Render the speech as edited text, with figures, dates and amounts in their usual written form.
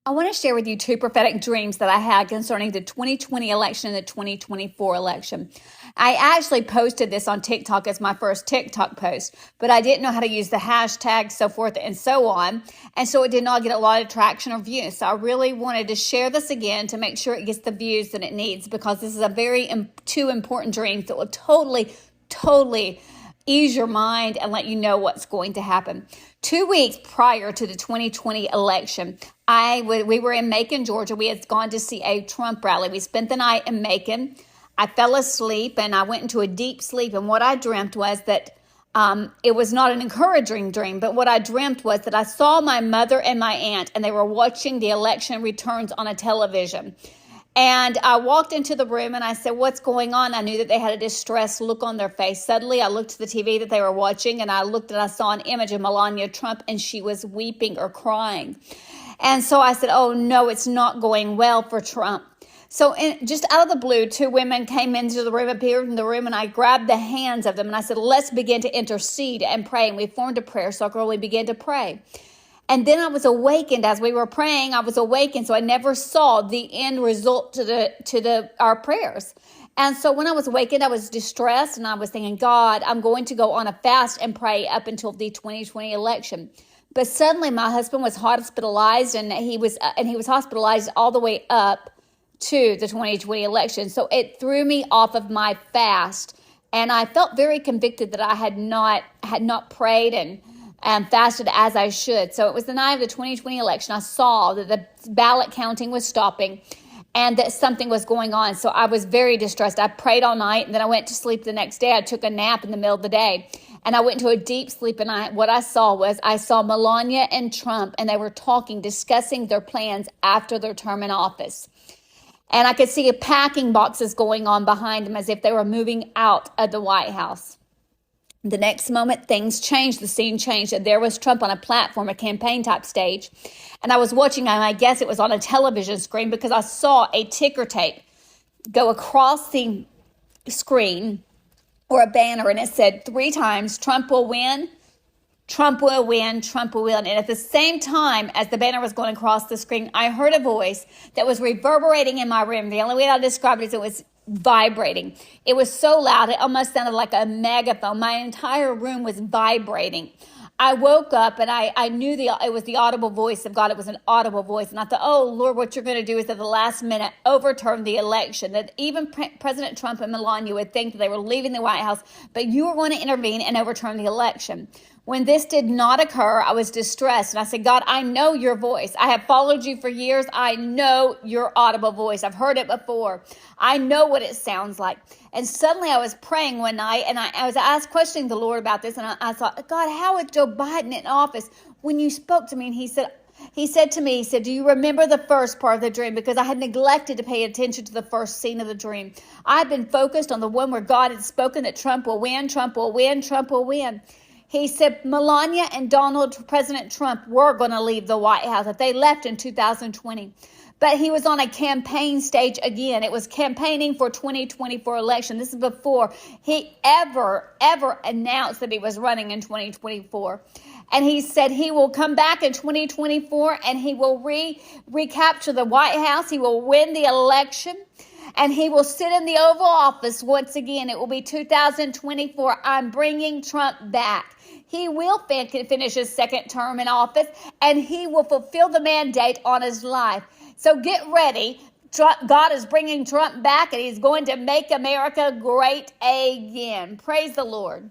I want to share with you two prophetic dreams that I had concerning the 2020 election and the 2024 election. I actually posted this on TikTok as my first TikTok post, but I didn't know how to use the hashtag, so forth and so on. And so it did not get a lot of traction or views. So I really wanted to share this again to make sure it gets the views that it needs, because this is two important dreams that will totally ease your mind and let you know what's going to happen. 2 weeks prior to the 2020 election, we were in Macon, Georgia. We had gone to see a Trump rally. We spent the night in Macon. I fell asleep and I went into a deep sleep. And what I dreamt was that it was not an encouraging dream, but what I dreamt was that I saw my mother and my aunt, and they were watching the election returns on a television. And I walked into the room and I said, "What's going on?" I knew that they had a distressed look on their face. Suddenly, I looked at the TV that they were watching, and I saw an image of Melania Trump, and she was weeping or crying. And so I said, "Oh no, it's not going well for Trump." So just out of the blue, two women appeared in the room, and I grabbed the hands of them and I said, "Let's begin to intercede and pray." And we formed a prayer circle and we began to pray. And then I was awakened as we were praying. So I never saw the end result to our prayers. And so when I was awakened, I was distressed and I was thinking, "God, I'm going to go on a fast and pray up until the 2020 election." But suddenly my husband was hospitalized, and he was hospitalized all the way up to the 2020 election. So it threw me off of my fast, and I felt very convicted that I had not prayed and fasted as I should. So it was the night of the 2020 election. I saw that the ballot counting was stopping and that something was going on. So I was very distressed. I prayed all night, and then I went to sleep the next day. I took a nap in the middle of the day, and I went into a deep sleep. And what I saw Melania and Trump, and they were discussing their plans after their term in office. And I could see packing boxes going on behind them as if they were moving out of the White House. The next moment, things changed. The scene changed, and there was Trump on a platform, a campaign type stage. And I was watching, and I guess it was on a television screen, because I saw a ticker tape go across the screen, or a banner, and it said 3 times, "Trump will win, Trump will win, Trump will win." And at the same time as the banner was going across the screen, I heard a voice that was reverberating in my room. The only way I described it is it was vibrating. It was so loud, it almost sounded like a megaphone. My entire room was vibrating. I woke up and I knew it was the audible voice of God. It was an audible voice. And I thought, "Oh, Lord, what you're going to do is at the last minute overturn the election." That even President Trump and Melania would think that they were leaving the White House, but you were going to intervene and overturn the election. When this did not occur, I was distressed. And I said, "God, I know your voice. I have followed you for years. I know your audible voice. I've heard it before. I know what it sounds like." And suddenly I was praying one night, and I was questioning the Lord about this. And I thought, "God, how is Joe Biden in office?" When you spoke to me, and he said to me, "Do you remember the first part of the dream?" Because I had neglected to pay attention to the first scene of the dream. I had been focused on the one where God had spoken that Trump will win, Trump will win, Trump will win. He said Melania and President Trump were going to leave the White House, that they left in 2020. But he was on a campaign stage again. It was campaigning for 2024 election. This is before he ever announced that he was running in 2024. And he said he will come back in 2024 and he will recapture the White House. He will win the election. And he will sit in the Oval Office once again. It will be 2024. I'm bringing Trump back. He will finish his second term in office, and he will fulfill the mandate on his life. So get ready. God is bringing Trump back, and he's going to make America great again. Praise the Lord.